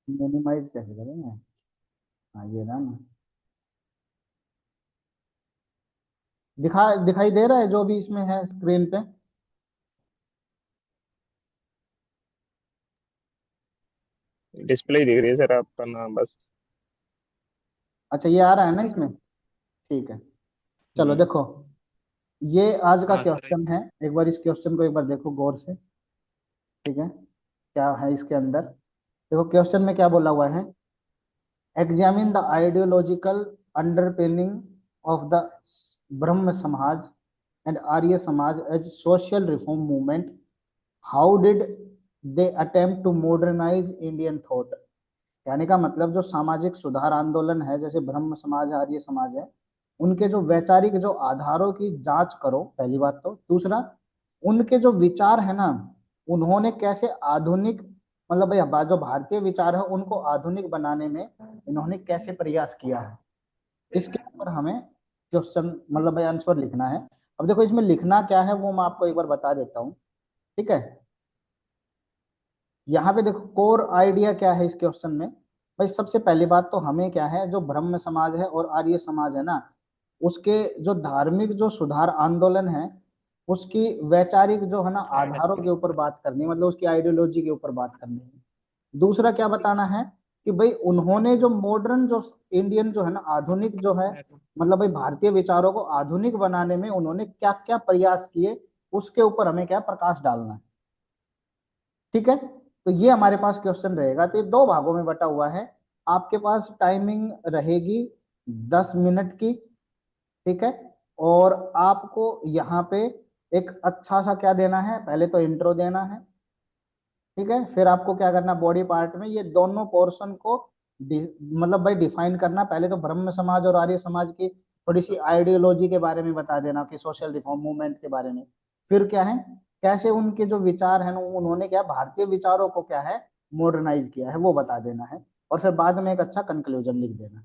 Minimise कैसे करेंगे? हाँ ये रहा ना। दिखाई दे रहा है जो भी इसमें है स्क्रीन पे? डिस्प्ले दिख रही है सर आपका नाम बस। अच्छा ये आ रहा है ना इसमें? ठीक है। चलो हम्म। देखो, ये आज का हाँ सर। क्वेश्चन है। एक बार इस क्वेश्चन को एक बार देखो गौर से। ठीक है, क्या है इसके अंदर? देखो क्वेश्चन में क्या बोला हुआ है। Examine the ideological underpinning of the Brahmo Samaj and Arya Samaj as social reform movement. How did they attempt to modernise Indian thought. कहने का मतलब जो सामाजिक सुधार आंदोलन है, जैसे ब्रह्म समाज है, आर्य समाज है, उनके जो वैचारिक जो आधारों की जांच करो, पहली बात। तो दूसरा, उनके जो विचार है ना, उन्होंने कैसे आधुनिक, मतलब भाई जो भारतीय विचार है उनको आधुनिक बनाने में इन्होंने कैसे प्रयास किया है, इसके ऊपर हमें क्वेश्चन, मतलब भाई आंसर लिखना है। अब देखो इसमें लिखना क्या है वो मैं आपको एक बार बता देता हूँ। ठीक है, यहाँ पे देखो कोर आइडिया क्या है इस क्वेश्चन में। भाई सबसे पहली बात तो हमें क्या है, जो ब्रह्म समाज है और आर्य समाज है ना, उसके जो धार्मिक जो सुधार आंदोलन है, उसकी वैचारिक जो है ना आधारों के ऊपर बात करनी है, मतलब उसकी आइडियोलॉजी के ऊपर बात करनी है। दूसरा क्या बताना है कि भाई उन्होंने जो मॉडर्न जो इंडियन जो है ना आधुनिक जो है, मतलब भाई भारतीय विचारों को आधुनिक बनाने में उन्होंने क्या क्या प्रयास किए, उसके ऊपर हमें क्या प्रकाश डालना है। ठीक है, तो ये हमारे पास क्वेश्चन रहेगा। तो ये दो भागों में बटा हुआ है। आपके पास टाइमिंग रहेगी 10 मिनट की। ठीक है, और आपको यहाँ पे एक अच्छा सा क्या देना है, पहले तो इंट्रो देना है। ठीक है, फिर आपको क्या करना, बॉडी पार्ट में ये दोनों पोर्शन को मतलब भाई डिफाइन करना। पहले तो ब्रह्म समाज और आर्य समाज की थोड़ी सी आइडियोलॉजी के बारे में बता देना, कि सोशल रिफॉर्म मूवमेंट के बारे में। फिर क्या है, कैसे उनके जो विचार हैं उन्होंने क्या भारतीय विचारों को क्या है मॉडर्नाइज किया है, वो बता देना है। और फिर बाद में एक अच्छा कंक्लूजन लिख देना।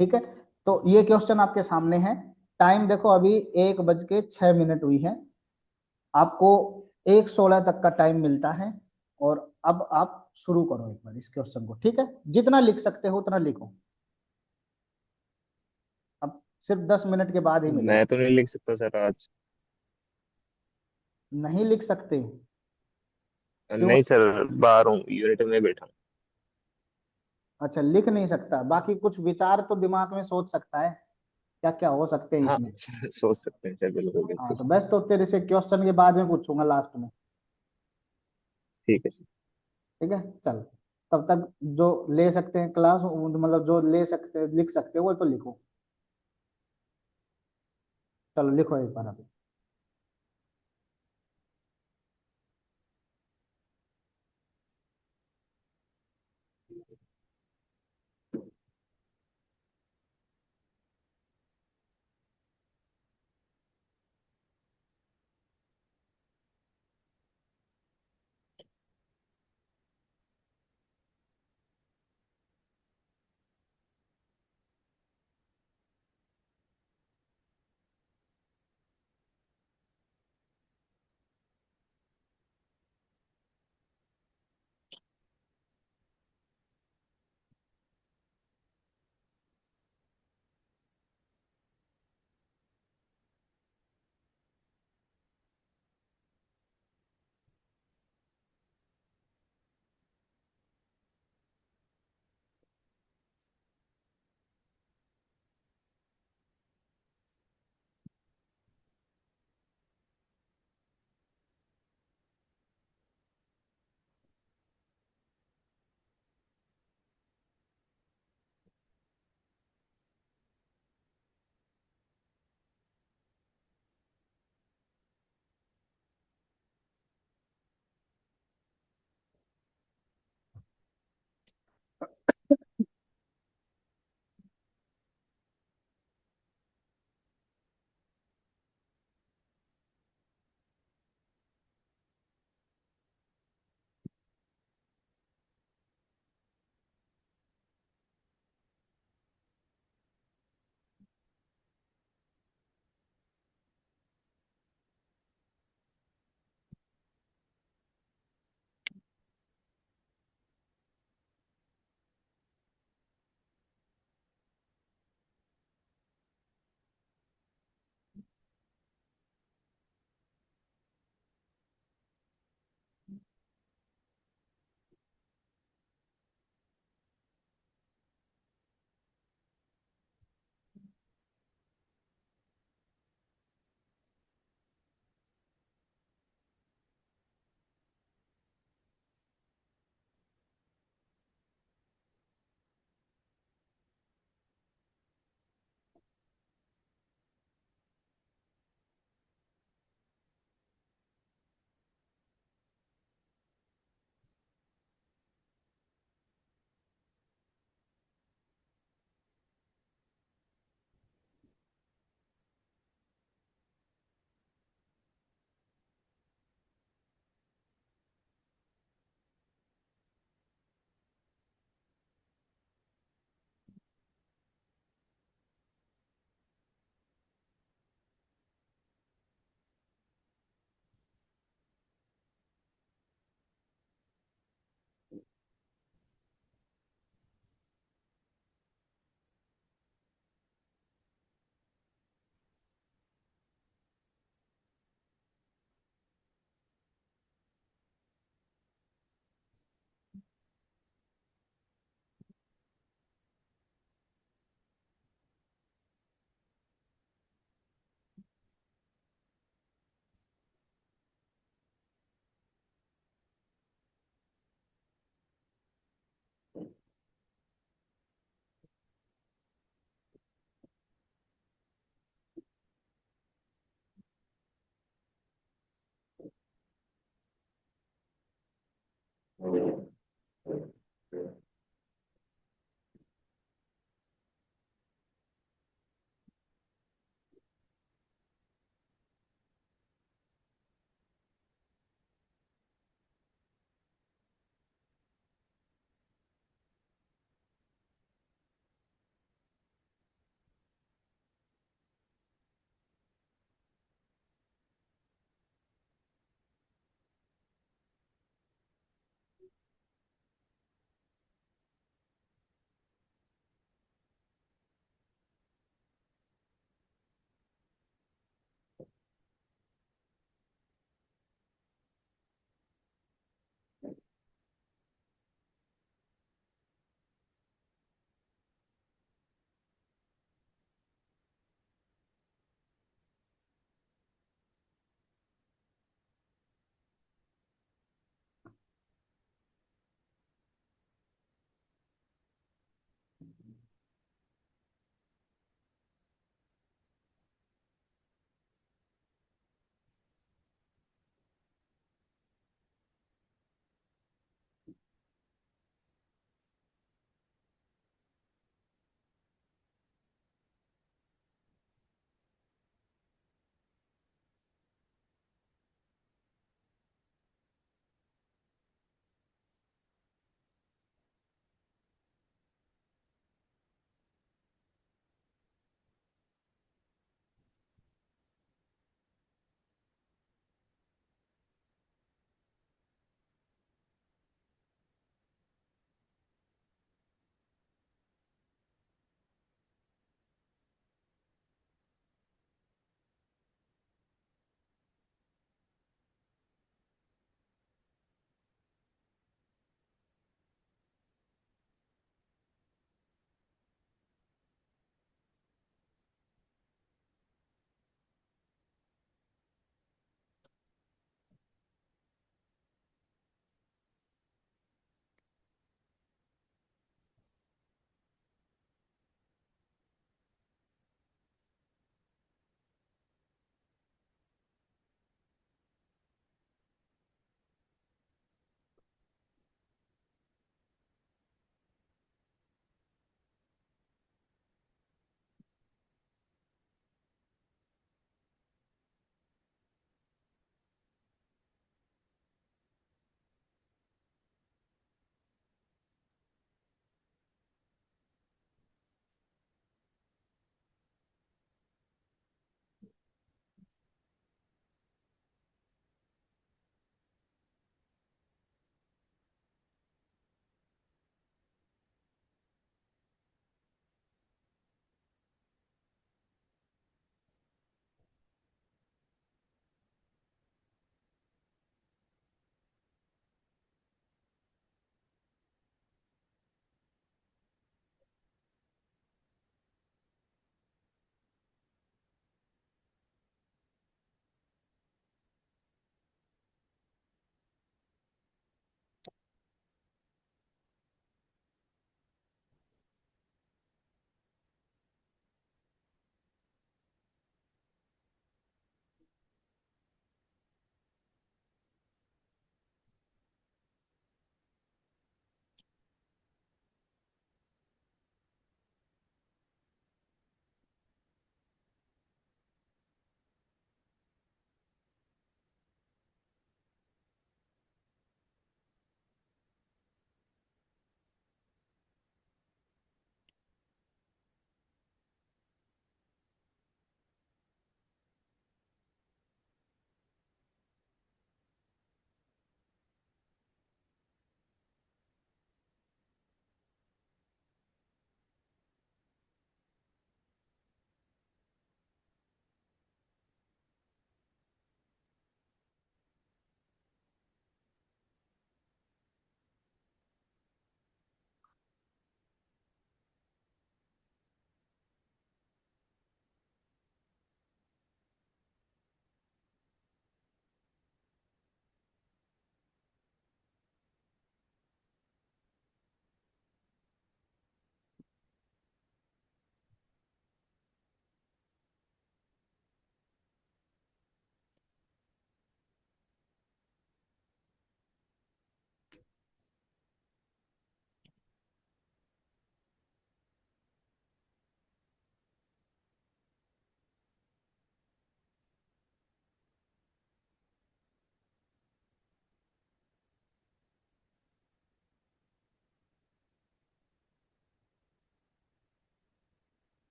ठीक है, तो ये क्वेश्चन आपके सामने है। टाइम देखो अभी 1:06 हुई है। आपको 1:16 तक का टाइम मिलता है। और अब आप शुरू करो एक बार इस क्वेश्चन को। ठीक है, जितना लिख सकते हो उतना लिखो। अब सिर्फ 10 मिनट के बाद ही मिलेगा। मैं तो नहीं लिख सकता सर आज। नहीं लिख सकते? क्यों? नहीं सर, बाहर हूँ, यूनिट में बैठा हूँ। अच्छा लिख नहीं सकता, बाकी कुछ विचार तो दिमाग में सोच सकता है, क्या क्या हो सकते हैं हाँ इसमें। सोच सकते हैं सर, बिल्कुल हाँ बिल्कुल। तो बस, तो तेरे से क्वेश्चन के बाद में पूछूंगा लास्ट में। ठीक है सर। ठीक है चल, तब तक जो ले सकते हैं क्लास, मतलब जो ले सकते हैं लिख सकते हैं वो तो लिखो। चलो लिखो एक बार अभी।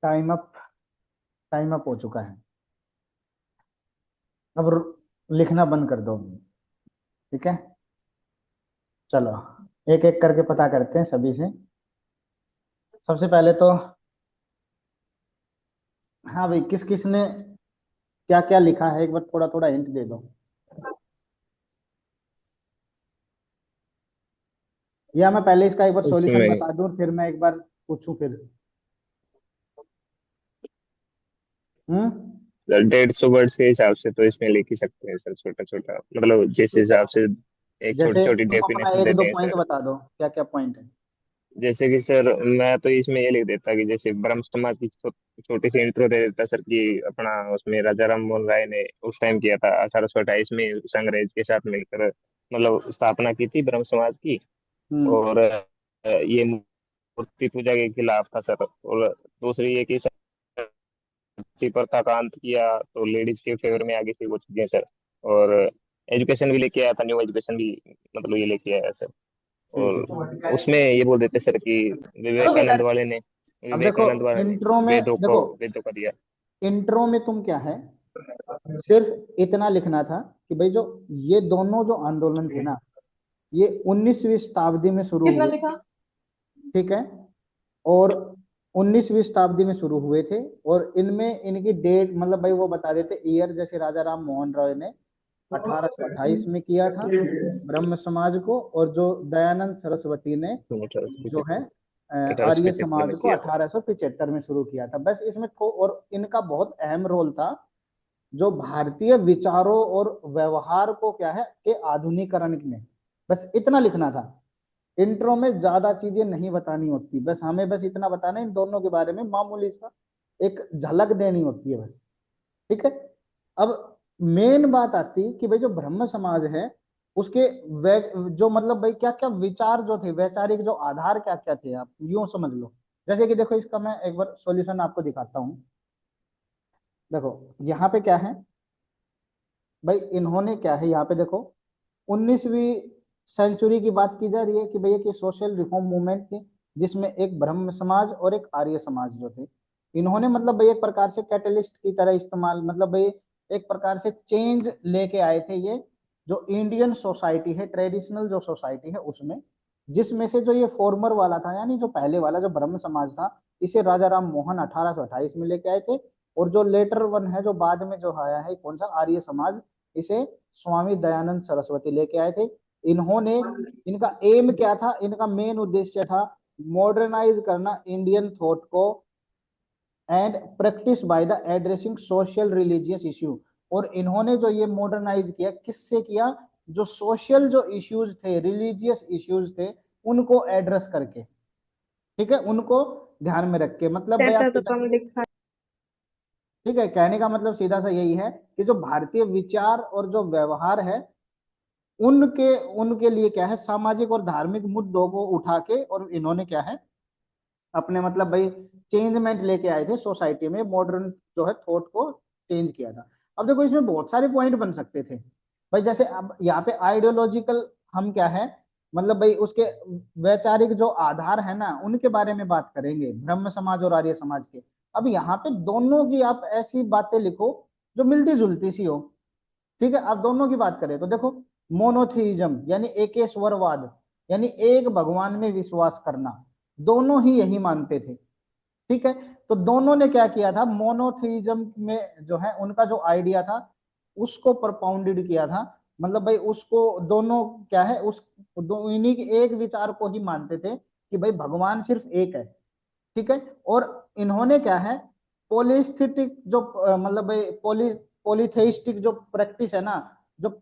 टाइम अप, टाइम अप हो चुका है। अब लिखना बंद कर दो। ठीक है, चलो एक एक करके पता करते हैं सभी से। सबसे पहले तो, हाँ भाई, किस किस ने क्या क्या लिखा है, एक बार थोड़ा थोड़ा हिंट दे दो, या मैं पहले इसका एक बार सॉल्यूशन इसमें बता दूं फिर मैं एक बार पूछूं फिर। 150 वर्ड्स के हिसाब से तो इसमें लिख ही सकते हैं सर, छोटा छोटा, मतलब जिस ठीक है, हिसाब से एक छोटी जैसे छोटी तुम अपना डेफिनेशन एक देते दो हैं पॉइंट सर। बता दो, क्या क्या पॉइंट है। जैसे कि सर मैं तो इसमें ये लिख देता कि जैसे ब्रह्म समाज की छोटी सी इंट्रो दे देता सर, कि अपना उसमें राजा राम मोहन राय ने उस टाइम किया था 1828 में, संग्रेज के साथ मिलकर मतलब स्थापना की थी ब्रह्म समाज की। हम्म। और ये मूर्ति पूजा के खिलाफ था सर। और दूसरी ये कि सती प्रथा का अंत किया, तो लेडीज के फेवर में आगे थी वो चीजें सर। और एजुकेशन भी लेके आया था, न्यू एजुकेशन भी मतलब ये लेके आया सर। ठीक है, और उसमें ये बोल देते सर कि विवेकानंद वाले ने, अब देखो विवेकानंद वाले ने इंट्रो में, देखो वेदों का दिया। इंट्रो में तुम क्या है, सिर्फ इतना लिखना था कि भाई जो ये दोनों जो आंदोलन थे ना, ये 19वीं शताब्दी में शुरू कितना हुए। लिखा? ठीक है, और 19वीं शताब्दी में शुरू हुए थे, और इनमें इनकी डेट मतलब भाई वो बता देते ईयर, जैसे राजा राम मोहन राय ने 1828 में किया था ब्रह्म समाज को, और जो दयानंद सरस्वती ने जो है अठारह सौ आर्य पचहत्तर समाज में को किया था। 1875 में शुरू किया था। बस इसमें और इनका बहुत अहम रोल था, जो भारतीय विचारों और व्यवहार को क्या है के आधुनिकरण में। बस इतना लिखना था। इंट्रो में ज्यादा चीजें नहीं बतानी होती, बस हमें बस इतना बताना है, इन दोनों के बारे में मामूली सा एक झलक देनी होती है बस। ठीक है, अब मेन बात आती कि भाई जो ब्रह्म समाज है उसके जो मतलब भाई क्या क्या विचार जो थे, वैचारिक जो आधार क्या क्या थे, आप यूं समझ लो। जैसे कि देखो इसका मैं एक बार सॉल्यूशन आपको दिखाता हूँ। देखो यहाँ पे क्या है भाई, इन्होंने क्या है यहाँ पे देखो, 19वीं सेंचुरी की बात की जा रही है कि भैया कि सोशल रिफॉर्म मूवमेंट थी, जिसमें एक ब्रह्म समाज और एक आर्य समाज जो थे, इन्होंने मतलब भाई एक प्रकार से कैटलिस्ट की तरह इस्तेमाल, मतलब भाई एक प्रकार से चेंज लेके आए थे ये, जो इंडियन सोसाइटी है, ट्रेडिशनल जो सोसाइटी है उसमें, जिसमें से जो ये फॉर्मर वाला था, यानी जो पहले वाला जो ब्रह्म समाज था, इसे राजा राम मोहन 1828 में लेके आए थे। और जो लेटर वन है, जो बाद में जो आया है, कौन सा, आर्य समाज, इसे स्वामी दयानंद सरस्वती लेके आए थे। इन्होंने, इनका एम क्या था, इनका मेन उद्देश्य था मॉडर्नाइज करना इंडियन थॉट को, and practice by the addressing social religious issue. और इन्होंने जो ये मॉडर्नाइज किया, किससे किया, जो सोशल जो इश्यूज थे, रिलीजियस इश्यूज थे, उनको एड्रेस करके। ठीक है, उनको ध्यान में रख के, मतलब भाई आप चैप्टर तो सीधा, कम लिखा ठीक है, कहने का मतलब सीधा सा यही है कि जो भारतीय विचार और जो व्यवहार है, उनके उनके लिए क्या है, सामाजिक और धार्मिक मुद्दों को उठा के, और इन्होंने क्या है अपने मतलब भाई चेंजमेंट लेके आए थे सोसाइटी में, मॉडर्न जो है थॉट को चेंज किया था। अब देखो इसमें बहुत सारे पॉइंट बन सकते थे भाई, जैसे अब यहाँ पे आइडियोलॉजिकल हम क्या है, मतलब भाई उसके वैचारिक जो आधार है ना, उनके बारे में बात करेंगे, ब्रह्म समाज और आर्य समाज के। अब यहाँ पे दोनों की आप ऐसी बातें लिखो जो मिलती जुलती सी हो। ठीक है, आप दोनों की बात करें तो देखो, मोनोथीइज्म यानी एकेश्वरवाद, यानी एक भगवान में विश्वास करना, दोनों ही यही मानते थे। ठीक है, तो दोनों ने क्या किया था, मोनोथीइज्म में जो है उनका जो आइडिया था, उसको प्रपाउंडेड किया था। मतलब भाई उसको दोनों क्या है, उस इन्हीं के एक विचार को ही मानते थे कि भाई भगवान सिर्फ एक है। ठीक है, और इन्होंने क्या है, पोलिस्थिटिक जो मतलब भाई पोलिथेइस्टिक जो प्रैक्टिस है ना, जो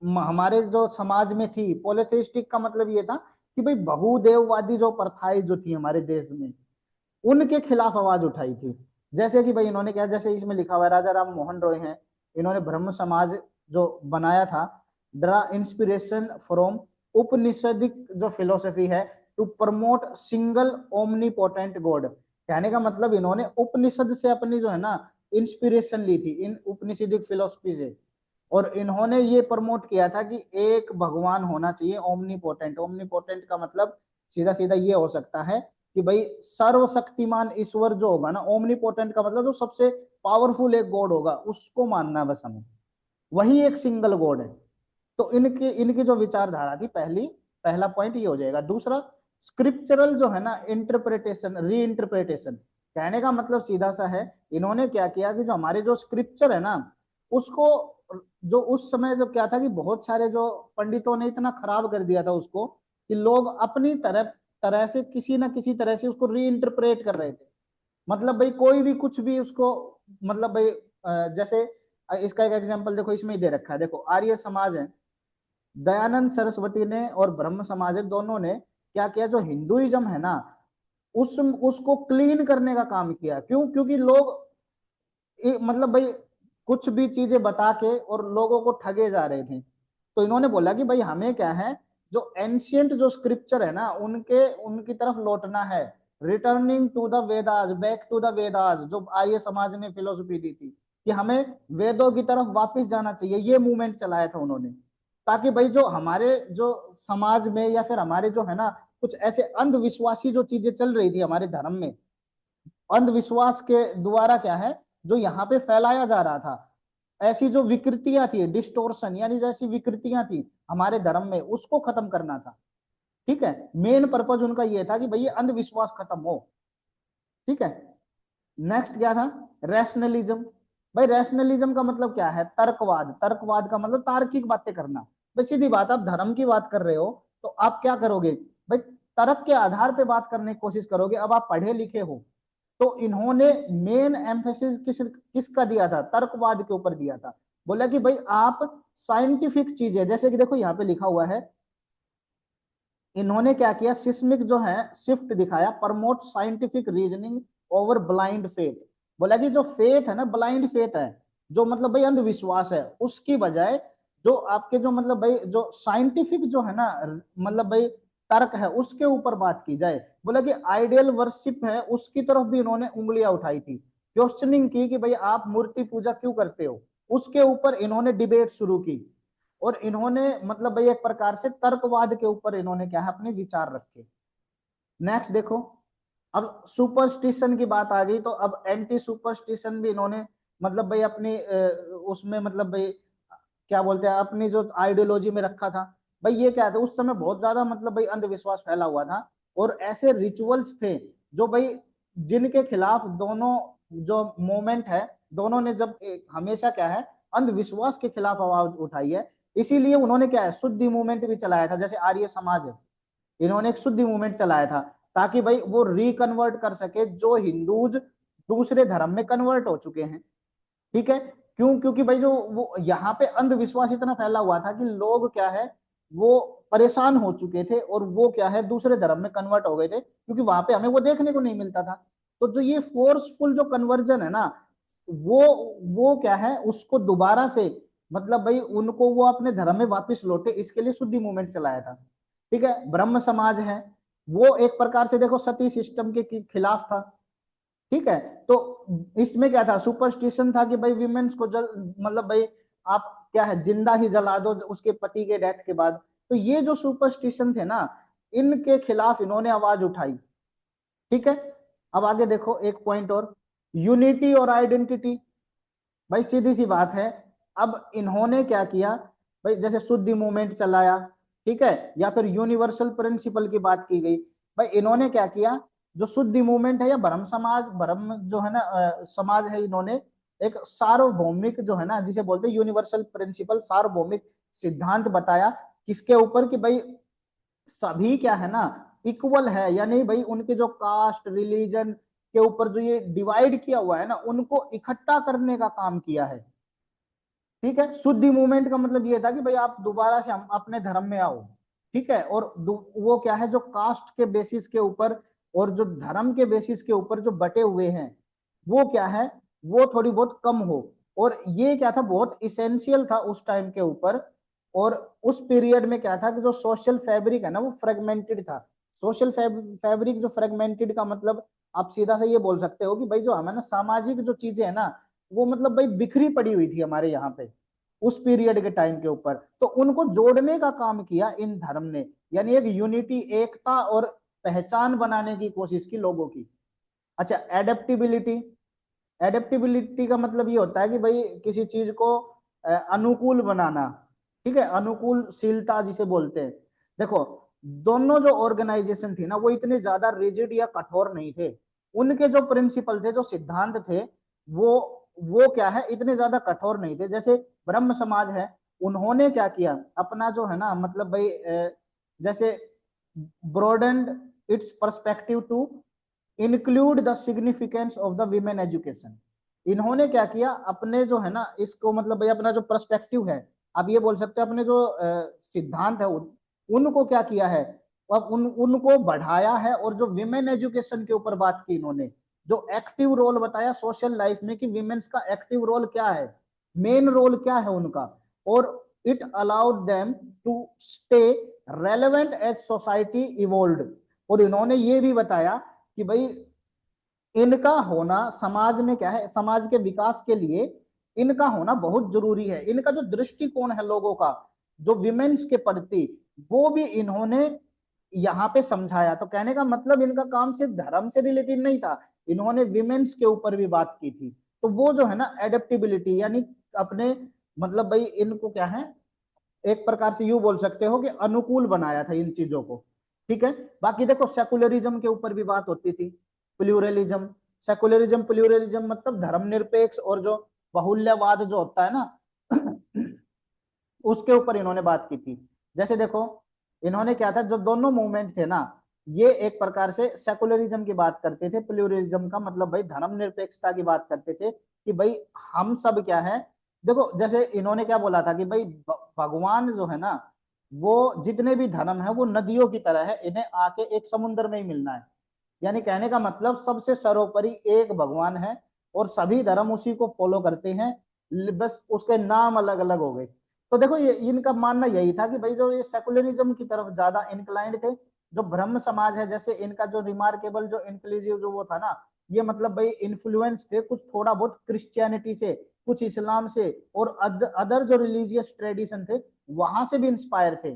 हमारे जो समाज में थी, पोलिथेइस्टिक का मतलब ये था कि भाई बहुदेववादी जो प्रथाएं जो थी हमारे देश में, उनके खिलाफ आवाज उठाई थी। जैसे कि भाई इन्होंने क्या, जैसे इसमें लिखा हुआ है, राजा राम मोहन रॉय हैं, इन्होंने ब्रह्म समाज जो बनाया था, ड्रा इंस्पिरेशन फ्रॉम उपनिषदिक जो फिलोसफी है, to promote single omnipotent God. कहने का मतलब इन्होंने उपनिषद से अपनी जो है ना इंस्पिरेशन ली थी, इन उपनिषदिक फिलोसफी से। और इन्होंने ये प्रमोट किया था कि एक भगवान होना चाहिए, ओमनीपोटेंट। ओमनीपोटेंट का मतलब सीधा सीधा ये हो सकता है कि भाई सर्वशक्तिमान ईश्वर जो होगा ना, ओमनीपोटेंट का मतलब जो सबसे पावरफुल एक गॉड होगा, उसको मानना है बस हमें, वही एक सिंगल गॉड है। तो इनकी इनकी जो विचारधारा थी, पहला पॉइंट ये हो जाएगा। दूसरा, स्क्रिप्चरल जो है ना इंटरप्रिटेशन, री इंटरप्रिटेशन, कहने का मतलब सीधा सा है, इन्होंने क्या किया कि जो हमारे जो स्क्रिप्चर है ना, उसको, जो उस समय जो क्या था कि बहुत सारे जो पंडितों ने इतना खराब कर दिया था उसको, कि लोग अपनी तरह तरह से किसी ना किसी तरह से उसको री इंटरप्रेट कर रहे थे। मतलब भाई कोई भी कुछ भी उसको, मतलब भाई जैसे इसका एक एग्जांपल देखो, इसमें ही दे रखा है, देखो आर्य समाज है, दयानंद सरस्वती ने और ब्रह्म समाज है, दोनों ने क्या किया, जो हिंदुइज्म है ना, उसको क्लीन करने का काम किया। क्यों? क्योंकि लोग मतलब भाई कुछ भी चीजें बता के और लोगों को ठगे जा रहे थे। तो इन्होंने बोला कि भाई हमें क्या है, जो एंशियंट जो स्क्रिप्चर है ना, उनके उनकी तरफ लौटना है, returning to the Vedas, back to the Vedas, जो आर्य समाज ने फिलोसफी दी थी कि हमें वेदों की तरफ वापस जाना चाहिए, ये मूवमेंट चलाया था उन्होंने। ताकि भाई जो हमारे जो समाज में या फिर हमारे जो है ना, कुछ ऐसे अंधविश्वासी जो चीजें चल रही थी हमारे धर्म में, अंधविश्वास के द्वारा क्या है, जो यहाँ पे फैलाया जा रहा था, ऐसी जो विकृतियां थी, डिस्टोर्शन यानी जैसी विकृतियां थी हमारे धर्म में, उसको खत्म करना था। ठीक है, मेन पर्पज उनका ये था कि भाई ये अंधविश्वास खत्म हो। ठीक है, नेक्स्ट क्या था, रैशनलिज्म। भाई रैशनलिज्म का मतलब क्या है, तर्कवाद। तर्कवाद का मतलब तार्किक बातें करना। भाई सीधी बात, आप धर्म की बात कर रहे हो तो आप क्या करोगे भाई, तर्क के आधार पे बात करने की कोशिश करोगे। अब आप पढ़े लिखे हो, तो इन्होंने मेन एम्फेसिस किसका दिया था, तर्कवाद के ऊपर दिया था। बोला कि भाई आप साइंटिफिक चीजें, जैसे कि देखो यहाँ पे लिखा हुआ है, इन्होंने क्या किया, सिस्मिक जो है शिफ्ट दिखाया, promote scientific reasoning over blind faith. बोला कि जो फेथ है ना, ब्लाइंड फेथ है, जो मतलब भाई अंधविश्वास है, उसकी बजाय जो आपके जो मतलब भाई जो साइंटिफिक जो है ना, मतलब भाई तर्क है, उसके ऊपर बात की जाए। बोला कि आइडियल वर्शिप है, उसकी तरफ भी इन्होंने उंगलियां उठाई थी, क्वेश्चनिंग की कि भाई आप मूर्ति पूजा क्यों करते हो, उसके ऊपर इन्होंने डिबेट शुरू की। और इन्होंने मतलब भाई एक प्रकार से तर्कवाद के ऊपर इन्होंने क्या है, अपने विचार रखे। नेक्स्ट देखो, अब सुपरस्टिशन की बात आ गई, तो अब एंटी सुपरस्टिशन भी इन्होंने मतलब भाई अपनी उसमें मतलब भाई क्या बोलते हैं, अपनी जो आइडियोलॉजी में रखा था। भाई ये क्या था, उस समय बहुत ज्यादा मतलब भाई अंधविश्वास फैला हुआ था, और ऐसे रिचुअल्स थे जो भाई जिनके खिलाफ दोनों जो मोमेंट है, दोनों ने जब हमेशा क्या है, अंधविश्वास के खिलाफ आवाज उठाई है। इसीलिए उन्होंने क्या है, शुद्धि मूवमेंट भी चलाया था। जैसे आर्य समाज है, इन्होंने एक शुद्धि मूवमेंट चलाया था, ताकि भाई वो रिकन्वर्ट कर सके जो हिंदूज दूसरे धर्म में कन्वर्ट हो चुके हैं। ठीक है, क्यों? क्योंकि भाई जो वो यहाँ पे अंधविश्वास इतना फैला हुआ था कि लोग क्या है, वो परेशान हो चुके थे, और वो क्या है, दूसरे धर्म में कन्वर्ट हो गए थे, क्योंकि वहां पे हमें वो देखने को नहीं मिलता था। तो जो ये फोर्सफुल जो कन्वर्जन है ना, वो वो क्या है, उसको दोबारा से मतलब भाई उनको वो अपने धर्म में वापस लौटे, इसके लिए शुद्धि मूवमेंट चलाया था। ठीक है, ब्रह्म समाज है, वो एक प्रकार से देखो सती सिस्टम के खिलाफ था। ठीक है, तो इसमें क्या था, सुपरस्टिशन था कि भाई विमेन्स को जल मतलब भाई आप क्या है, जिंदा ही जला दो उसके पति के डेथ के बाद। तो ये जो सुपरस्टिशन थे ना, इनके खिलाफ इन्होंने आवाज उठाई। ठीक है, अब आगे देखो एक पॉइंट और, यूनिटी और आइडेंटिटी। भाई सीधी सी बात है, अब इन्होंने क्या किया, भाई जैसे शुद्धि मूवमेंट चलाया, ठीक है, या फिर यूनिवर्सल प्रिंसिपल की बात की गई। भाई इन्होंने क्या किया, जो शुद्धि मूवमेंट है या ब्रह्म समाज, ब्रह्म जो है ना समाज है, इन्होंने एक सार्वभौमिक जो है ना, जिसे बोलते हैं यूनिवर्सल प्रिंसिपल, सार्वभौमिक सिद्धांत बताया। किसके ऊपर? कि भाई सभी क्या है ना, इक्वल है, यानी भाई उनके जो कास्ट रिलीजन के ऊपर जो ये डिवाइड किया हुआ है ना, उनको इकट्ठा करने का काम किया है। ठीक है, शुद्धि मूवमेंट का मतलब ये था कि भाई आप दोबारा से हम अपने धर्म में आओ। ठीक है, और वो क्या है, जो कास्ट के बेसिस के ऊपर और जो धर्म के बेसिस के ऊपर जो बटे हुए हैं, वो क्या है, वो थोड़ी बहुत कम हो। और ये क्या था, बहुत इसेंशियल था उस टाइम के ऊपर। और उस पीरियड में क्या था कि जो सोशल फैब्रिक है ना, वो फ्रेगमेंटेड था। सोशल फैब्रिक जो फ्रेगमेंटेड का मतलब आप सीधा सा ये बोल सकते हो कि भाई जो हमारे ना सामाजिक जो चीजें है ना, वो मतलब भाई बिखरी पड़ी हुई थी हमारे यहाँ पे उस पीरियड के टाइम के ऊपर। तो उनको जोड़ने का काम किया इन धर्म ने, यानी एक यूनिटी, एकता और पहचान बनाने की कोशिश की लोगों की। अच्छा, एडेप्टिबिलिटी। एडेप्टिबिलिटी का मतलब ये होता है कि भाई किसी चीज को अनुकूल बनाना, ठीक है, अनुकूलशीलता जिसे बोलते हैं। देखो, दोनों जो ऑर्गेनाइजेशन थी ना वो इतने ज्यादा रिजिड या कठोर नहीं थे। उनके जो प्रिंसिपल थे, जो सिद्धांत थे, वो वो क्या है, इतने ज्यादा कठोर नहीं थे। जैसे ब्रह्म समाज है, उन्होंने क्या किया, अपना जो है ना मतलब भाई जैसे broadened its perspective to include the significance of the women education. इन्होंने क्या किया, अपने जो है ना इसको मतलब भाई अपना जो पर्सपेक्टिव है, आप ये बोल सकते हैं अपने जो सिद्धांत है उनको क्या किया है, अब उनको बढ़ाया है। और जो विमेन एजुकेशन के ऊपर बात की इन्होंने, जो एक्टिव रोल बताया सोशल लाइफ में कि विमेन्स का एक्टिव रोल क्या है, मेन रोल क्या है उनका, और it allowed them to stay relevant as society evolve. और इन्होंने ये भी बताया कि भाई इनका होना समाज में क्या है, समाज के विकास के लिए इनका होना बहुत जरूरी है। इनका जो दृष्टिकोण है लोगों का, जो विमेन्स के प्रति, वो भी इन्होंने यहाँ पे समझाया। तो कहने का मतलब इनका काम सिर्फ धर्म से रिलेटेड नहीं था, इन्होंने विमेन्स के ऊपर भी बात की थी। तो वो जो है ना एडेप्टिबिलिटी, यानी अपने मतलब भाई इनको क्या है, एक प्रकार से यूं बोल सकते हो कि अनुकूल बनाया था इन चीजों को। ठीक है, बाकी देखो सेकुलरिज्म के ऊपर भी बात होती थी, प्लूरलिज्म। प्लूरलिज्म मतलब धर्मनिरपेक्ष और जो बहुल्यवाद जो होता है ना उसके ऊपर इन्होंने बात की थी। जैसे देखो, इन्होंने क्या था, जो दोनों मूवमेंट थे ना, ये एक प्रकार से सेकुलरिज्म की बात करते थे, प्लूरलिज्म का मतलब भाई धर्मनिरपेक्षता की बात करते थे कि भाई हम सब क्या है। देखो, जैसे इन्होंने क्या बोला था कि भाई भगवान जो है ना, वो जितने भी धर्म है वो नदियों की तरह है, इन्हें आके एक समुद्र में ही मिलना है। यानी कहने का मतलब सबसे सर्वोपरि एक भगवान है और सभी धर्म उसी को फॉलो करते हैं, बस उसके नाम अलग अलग हो गए। तो देखो, ये इनका मानना यही था कि भाई जो ये सेकुलरिज्म की तरफ ज्यादा इंक्लाइंड थे। जो ब्रह्म समाज है, जैसे इनका जो रिमार्केबल जो इंक्लूसिव जो वो था ना, ये मतलब भाई इन्फ्लुएंस थे कुछ थोड़ा बहुत क्रिश्चियनिटी से, कुछ इस्लाम से, और अदर जो रिलीजियस ट्रेडिशन थे वहां से भी इंस्पायर थे,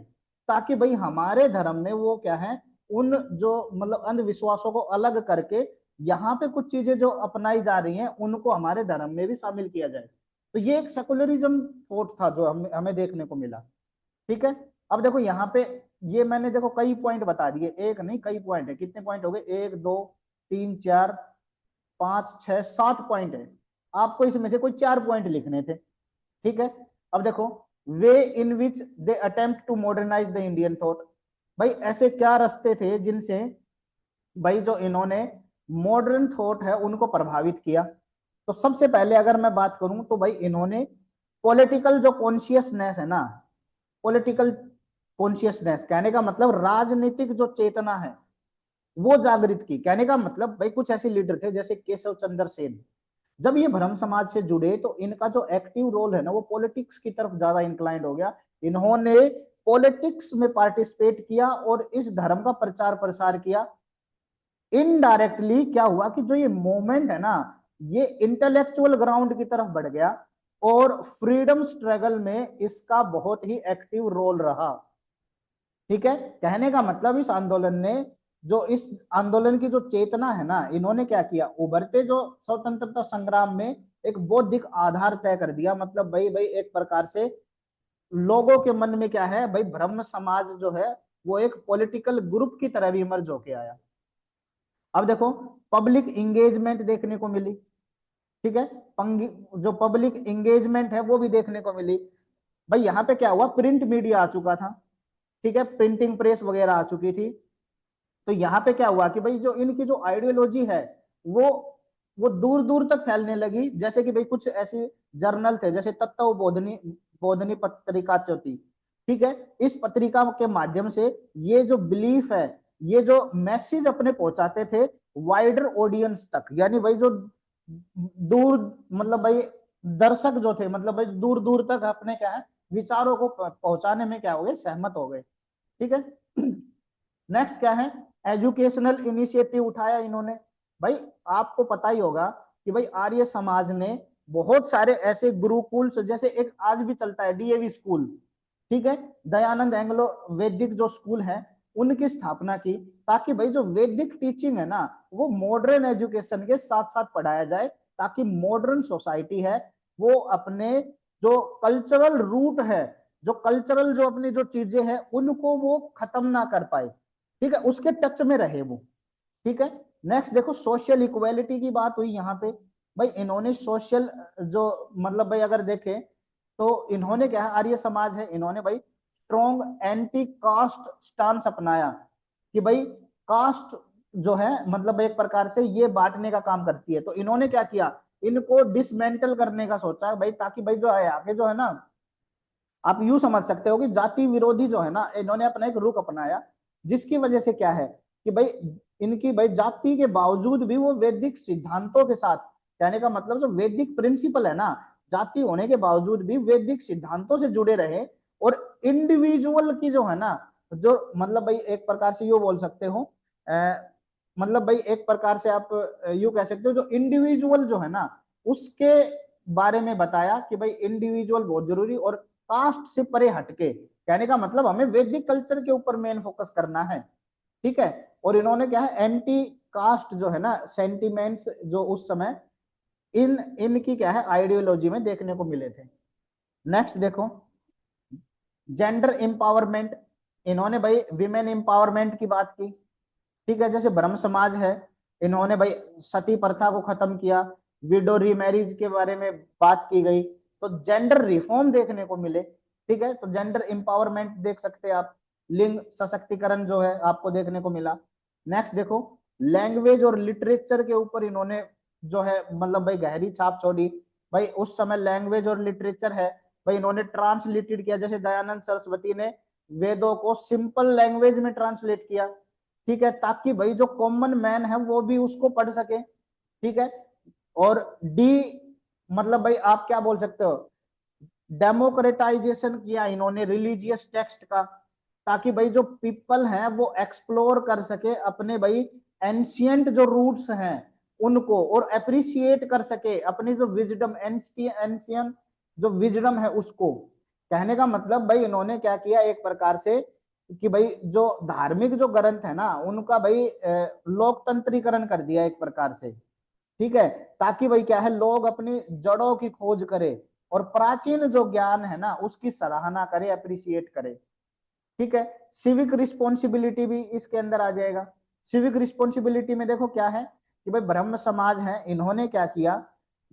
ताकि भाई हमारे धर्म में वो क्या है, उन जो मतलब अंधविश्वासों को अलग करके यहाँ पे कुछ चीजें जो अपनाई जा रही हैं उनको हमारे धर्म में भी शामिल किया जाए। तो ये एक सेकुलरिज्म थॉट था जो हमें देखने को मिला। ठीक है, अब देखो यहाँ पे, ये मैंने देखो कई पॉइंट बता दिए, एक नहीं कई पॉइंट है। कितने पॉइंट हो गए, एक दो तीन चार पांच छह सात पॉइंट है। आपको इसमें से कोई 4 पॉइंट लिखने थे। ठीक है, अब देखो, way in which they attempt to modernise the Indian thought. भाई ऐसे क्या रास्ते थे जिनसे भाई जो इन्होंने मॉडर्न थॉट है उनको प्रभावित किया। तो सबसे पहले अगर मैं बात करूं तो भाई इन्होंने पॉलिटिकल जो कॉन्शियसनेस है ना, पॉलिटिकल कॉन्शियसनेस कहने का मतलब राजनीतिक जो चेतना है वो जागृत की। कहने का मतलब भाई कुछ ऐसे लीडर थे जैसे केशव चंद्र सेन, जब ये ब्रह्म समाज से जुड़े तो इनका जो एक्टिव रोल है ना वो पॉलिटिक्स की तरफ ज्यादा इंक्लाइंड हो गया। इन्होंने पॉलिटिक्स में पार्टिसिपेट किया और इस धर्म का प्रचार प्रसार किया। इनडायरेक्टली क्या हुआ कि जो ये मूवमेंट है ना, ये इंटेलेक्चुअल ग्राउंड की तरफ बढ़ गया और फ्रीडम स्ट्रगल में इसका बहुत ही एक्टिव रोल रहा। ठीक है, कहने का मतलब इस आंदोलन ने, जो इस आंदोलन की जो चेतना है ना, इन्होंने क्या किया, उभरते जो स्वतंत्रता संग्राम में एक बौद्धिक आधार तय कर दिया। मतलब भाई भाई एक प्रकार से लोगों के मन में क्या है भाई, ब्रह्म समाज जो है वो एक पॉलिटिकल ग्रुप की तरह भी इमर्ज होके आया। अब देखो, पब्लिक इंगेजमेंट देखने को मिली। ठीक है, जो पब्लिक इंगेजमेंट है वो भी देखने को मिली। भाई यहाँ पे क्या हुआ, प्रिंट मीडिया आ चुका था। ठीक है, प्रिंटिंग प्रेस वगैरह आ चुकी थी। तो यहाँ पे क्या हुआ कि भाई जो इनकी जो आइडियोलॉजी है वो वो दूर दूर तक फैलने लगी। जैसे कि भाई कुछ ऐसे जर्नल थे जैसे तत्व बोधनी बोधनी पत्रिका जो थी। ठीक है, इस पत्रिका के माध्यम से ये जो बिलीफ है, ये जो मैसेज अपने पहुंचाते थे वाइडर ऑडियंस तक, यानी भाई जो दूर मतलब भाई दर्शक जो थे, मतलब भाई दूर दूर तक अपने क्या है विचारों को पहुंचाने में क्या हो गए, सहमत हो गए। ठीक है, नेक्स्ट क्या है, एजुकेशनल इनिशिएटिव उठाया इन्होंने। भाई आपको पता ही होगा कि भाई आर्य समाज ने बहुत सारे ऐसे गुरुकुल, जैसे एक आज भी चलता है डीएवी स्कूल। ठीक है, दयानंद एंग्लो वैदिक जो स्कूल है, उनकी स्थापना की, ताकि भाई जो वैदिक टीचिंग है ना वो मॉडर्न एजुकेशन के साथ साथ पढ़ाया जाए, ताकि मॉडर्न सोसाइटी है वो अपने जो कल्चरल रूट है, जो कल्चरल जो अपनी जो चीजें हैं उनको वो खत्म ना कर पाए, ठीक है, उसके टच में रहे वो, ठीक है। नेक्स्ट देखो सोशल इक्वालिटी की बात हुई यहाँ पे। भाई इन्होंने सोशल जो मतलब भाई अगर देखें तो इन्होंने क्या है, आर्य समाज है, इन्होंने भाई स्ट्रॉन्ग एंटी कास्ट स्टांस अपनाया कि भाई कास्ट जो है मतलब एक प्रकार से ये बांटने का काम करती है, तो इन्होंने क्या किया, इनको डिसमेंटल करने का सोचा भाई, ताकि भाई जो है आगे जो है ना, आप यूं समझ सकते हो कि जाति विरोधी जो है ना इन्होंने अपना एक रुख अपनाया, जिसकी वजह से क्या है कि भाई इनकी भाई जाति के बावजूद भी वो वैदिक सिद्धांतों के साथ, कहने का मतलब जो वैदिक प्रिंसिपल है ना, जाति होने के बावजूद भी वैदिक सिद्धांतों से जुड़े रहे, और इंडिविजुअल की जो है ना, जो मतलब भाई एक प्रकार से यू बोल सकते हो मतलब भाई एक प्रकार से आप यू कह सकते हो जो इंडिविजुअल जो है ना उसके बारे में बताया कि भाई इंडिविजुअल बहुत जरूरी, और कास्ट से परे हटके, कहने का मतलब हमें वैदिक कल्चर के ऊपर मेन फोकस करना है, ठीक है। और इन्होंने क्या है एंटी कास्ट जो है ना सेंटिमेंट्स जो उस समय इनकी क्या है आइडियोलॉजी में देखने को मिले थे। नेक्स्ट देखो जेंडर एम्पावरमेंट, इन्होंने भाई विमेन एम्पावरमेंट की बात की, ठीक है। जैसे ब्रह्म समाज है, इन्होंने भाई सती प्रथा को खत्म किया, विडो रीमैरिज के बारे में बात की गई, तो जेंडर रिफॉर्म देखने को मिले, ठीक है। तो जेंडर एम्पावरमेंट देख सकते हैं आप, लिंग सशक्तिकरण जो है आपको देखने को मिला। नेक्स्ट देखो लैंग्वेज और लिटरेचर के ऊपर इन्होंने जो है मतलब भाई गहरी छाप छोड़ी। भाई उस समय लैंग्वेज और लिटरेचर है, भाई इन्होंने ट्रांसलेटेड किया, जैसे दयानंद सरस्वती ने वेदों को सिंपल लैंग्वेज में ट्रांसलेट किया, ठीक है, ताकि भाई जो कॉमन मैन है वो भी उसको पढ़ सके, ठीक है। और डी मतलब भाई आप क्या बोल सकते हो, डेमोक्रेटाइजेशन किया इन्होंने रिलीजियस टेक्स्ट का, ताकि भाई जो पीपल हैं वो एक्सप्लोर कर सके अपने भाई एंशियंट जो रूट्स हैं उनको, और अप्रिशिएट कर सके अपनी जो विजडम एंशियंट जो विजडम है उसको। कहने का मतलब भाई इन्होंने क्या किया एक प्रकार से कि भाई जो धार्मिक जो ग्रंथ है ना उनका भाई लोकतंत्रीकरण कर दिया एक प्रकार से, ठीक है, ताकि भाई क्या है लोग अपनी जड़ों की खोज करे और प्राचीन जो ज्ञान है ना उसकी सराहना करे, अप्रिशिएट करे, ठीक है। सिविक रिस्पॉन्सिबिलिटी भी इसके अंदर आ जाएगा। सिविक रिस्पॉन्सिबिलिटी में देखो क्या है कि भाई ब्रह्म समाज है, इन्होंने क्या किया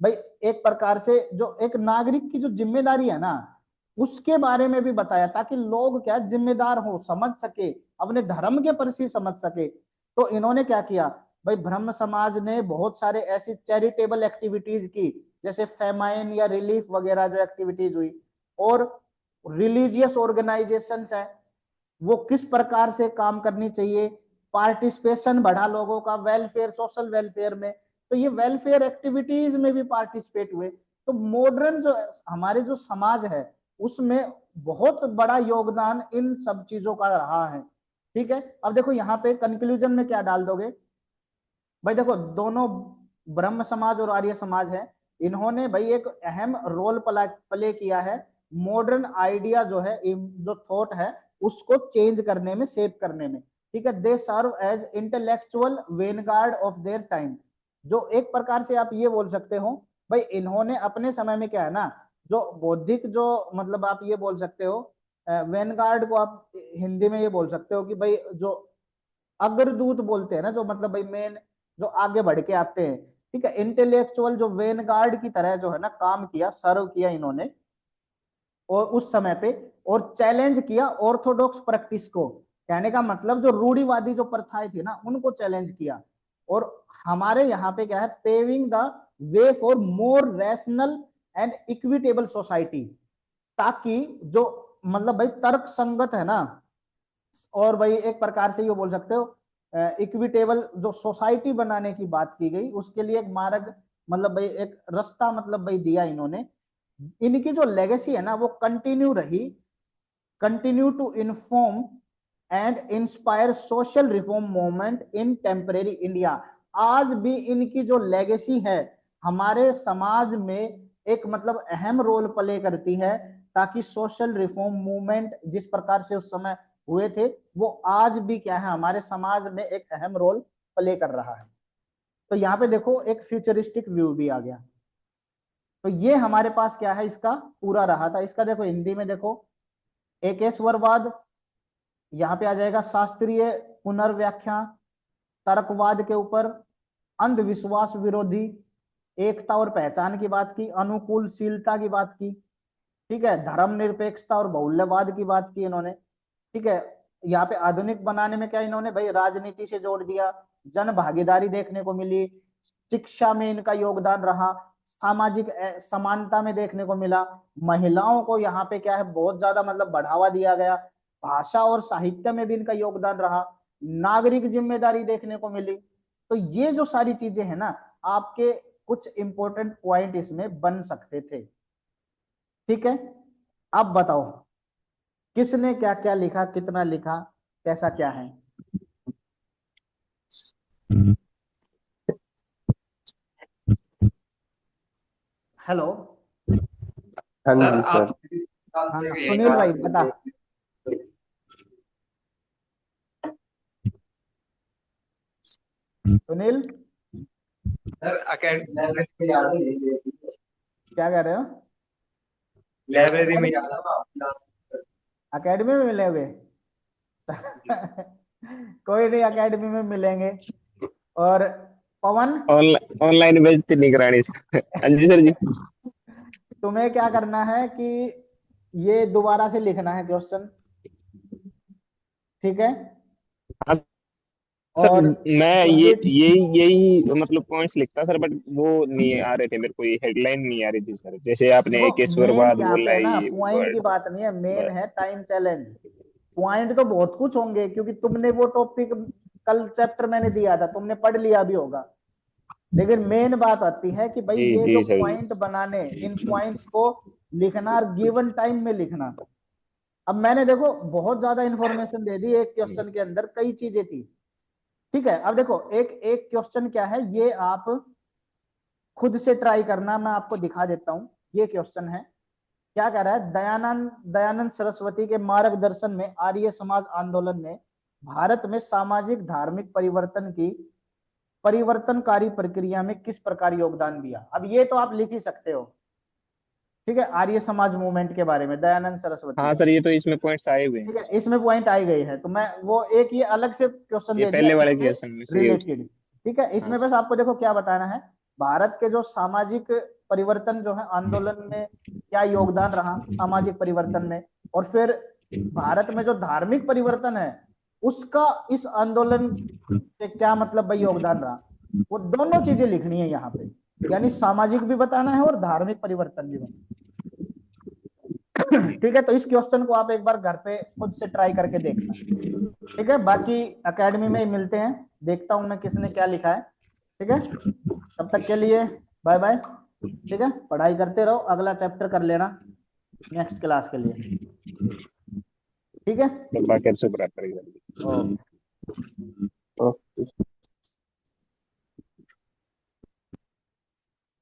भाई एक प्रकार से जो एक नागरिक की जो जिम्मेदारी है ना उसके बारे में भी बताया, ताकि लोग क्या जिम्मेदार हो, समझ सके, अपने धर्म के प्रति समझ सके। तो इन्होंने क्या किया भाई ब्रह्म समाज ने बहुत सारे ऐसी चैरिटेबल एक्टिविटीज की, जैसे फेमाइन या रिलीफ वगैरह जो एक्टिविटीज हुई, और रिलीजियस ऑर्गेनाइजेशंस है वो किस प्रकार से काम करनी चाहिए, पार्टिसिपेशन बढ़ा लोगों का वेलफेयर सोशल वेलफेयर में, तो ये वेलफेयर एक्टिविटीज में भी पार्टिसिपेट हुए। तो मॉडर्न जो हमारे जो समाज है उसमें बहुत बड़ा योगदान इन सब चीजों का रहा है, ठीक है। अब देखो यहाँ पे कंक्लूजन में क्या डाल दोगे, भाई देखो दोनों ब्रह्म समाज और आर्य समाज है, इन्होंने भाई एक अहम रोल प्ले किया है मॉडर्न आइडिया जो है जो थॉट है उसको चेंज करने में, शेप करने में, ठीक है। They serve as intellectual vanguard of their time, जो एक प्रकार से आप ये बोल सकते हो भाई इन्होंने अपने समय में क्या है ना जो बौद्धिक जो मतलब आप ये बोल सकते हो वेनगार्ड को आप हिंदी में ये बोल सकते हो कि भाई जो अग्रदूत बोलते हैं ना, जो मतलब भाई मेन जो आगे बढ़ के आते हैं, ठीक है, इंटेलेक्चुअल जो वेनगार्ड की तरह जो है ना काम किया, सर्व किया इन्होंने और उस समय पे, और चैलेंज किया ऑर्थोडॉक्स प्रैक्टिस को, कहने का मतलब जो रूढ़िवादी जो प्रथाएं थी ना उनको चैलेंज किया, और हमारे यहाँ पे क्या है paving the way for more rational and equitable society, ताकि जो मतलब भाई तर्क संगत है ना, और भाई एक प्रकार से ये बोल सकते हो इक्विटेबल जो सोसाइटी बनाने की बात की गई, उसके लिए एक मार्ग मतलब भाई एक रास्ता मतलब भाई दिया इन्होंने। इनकी जो लेगेसी है ना वो कंटिन्यू रही, continue to inform and inspire social reform movement in temporary India. आज भी इनकी जो लेगेसी है हमारे समाज में एक मतलब अहम रोल प्ले करती है, ताकि सोशल रिफॉर्म मूवमेंट जिस प्रकार से उस समय हुए थे, वो आज भी क्या है हमारे समाज में एक अहम रोल प्ले कर रहा है। तो यहाँ पे देखो एक फ्यूचरिस्टिक व्यू भी आ गया। तो ये हमारे पास क्या है इसका पूरा रहा था। इसका देखो हिंदी में देखो, एकेश्वरवाद, यहाँ पे आ जाएगा शास्त्रीय पुनर्व्याख्या, तर्कवाद के ऊपर, अंधविश्वास विरोधी, एकता और पहचान की बात की, अनुकूलशीलता की बात की, ठीक है, धर्मनिरपेक्षता और बहुल्यवाद की बात की इन्होंने, ठीक है। यहाँ पे आधुनिक बनाने में क्या इन्होंने भाई राजनीति से जोड़ दिया, जन भागीदारी देखने को मिली, शिक्षा में इनका योगदान रहा, सामाजिक समानता में देखने को मिला, महिलाओं को यहाँ पे क्या है बहुत ज्यादा मतलब बढ़ावा दिया गया, भाषा और साहित्य में भी इनका योगदान रहा, नागरिक जिम्मेदारी देखने को मिली। तो ये जो सारी चीजें है ना, आपके कुछ इंपॉर्टेंट पॉइंट इसमें बन सकते थे। ठीक है, अब बताओ किसने क्या क्या लिखा, कितना लिखा, कैसा क्या है। हेलो। हाँ सर जी सर। हाँ सुनील भाई बता। सुनील सर अकेडमी क्या कह रहे हो? लाइब्रेरी में जाना था। एकेडमी में मिलोगे? कोई नहीं, एकेडमी में मिलेंगे। और पवन ऑनलाइन बेइज्जती नहीं करानी सर। हाँ जी सर जी। तुम्हें क्या करना है कि ये दोबारा से लिखना है क्वेश्चन, ठीक है। हाँ सर, और मैं ये कंप्लीट। यही यही मतलब पॉइंट्स लिखता सर, बट वो नहीं आ रहे थे मेरे को, ये हेडलाइन नहीं आ रही थी सर, जैसे आपने देखो मेन एकेश्वरवाद यहाँ बोला पे है ना, ये पॉइंट की वर्ड। बात नहीं है, मेन है टाइम चैलेंज। पॉइंट तो बहुत कुछ होंगे क्योंकि तुमने वो टॉपिक कल चैप्टर मैंने दिया था, तुमने पढ़ लिया भी होगा। लेकिन मेन बात आती है कि भाई जी ये जो जी सर जी। पॉइंट बनाने, इन पॉइंट्स को लिखना और गिवन टाइम में लिखना। अब मैंने देखो बहुत ज्यादा इंफॉर्मेशन दे दी, एक क्वेश्चन के अंदर कई चीजें थी, ठीक है। अब देखो एक एक क्वेश्चन क्या है, ये आप खुद से ट्राई करना, मैं आपको दिखा देता हूं। ये क्वेश्चन है, क्या कह रहा है, दयानंद दयानंद सरस्वती के मार्गदर्शन में आर्य समाज आंदोलन ने भारत में सामाजिक धार्मिक परिवर्तन की परिवर्तनकारी प्रक्रिया में किस प्रकार योगदान दिया। अब ये तो आप लिख ही सकते हो, ठीक है, आर्य समाज मूवमेंट के बारे में दयानंद सरस्वती। हाँ सर, ये तो इसमें पॉइंट्स आए हुए ठीक हैं। है, इसमें पॉइंट आई गई है, तो मैं वो एक ये अलग से क्वेश्चन ये दे दिया पहले वाले इससे क्वेश्चन में से ये। रिलेटेड। ठीक है, हाँ इसमें बस आपको देखो क्या बताना है, भारत के जो सामाजिक परिवर्तन जो है आंदोलन में क्या योगदान रहा सामाजिक परिवर्तन में, और फिर भारत में जो धार्मिक परिवर्तन है उसका इस आंदोलन से क्या मतलब भाई योगदान रहा। वो दोनों चीजें लिखनी है यहाँ पे, यानी सामाजिक भी बताना है और धार्मिक परिवर्तन भी बताना है। ठीक है, तो इस क्वेश्चन को आप एक बार घर पे खुद से ट्राई करके देखना, ठीक है। बाकी एकेडमी में ही मिलते हैं, देखता हूं मैं किसने क्या लिखा है, ठीक है। तब तक के लिए बाय बाय, ठीक है। पढ़ाई करते रहो, अगला चैप्टर कर लेना नेक्स्ट क्लास के लिए, ठीक है। कृपा कर शुक्र करेगा। ओके।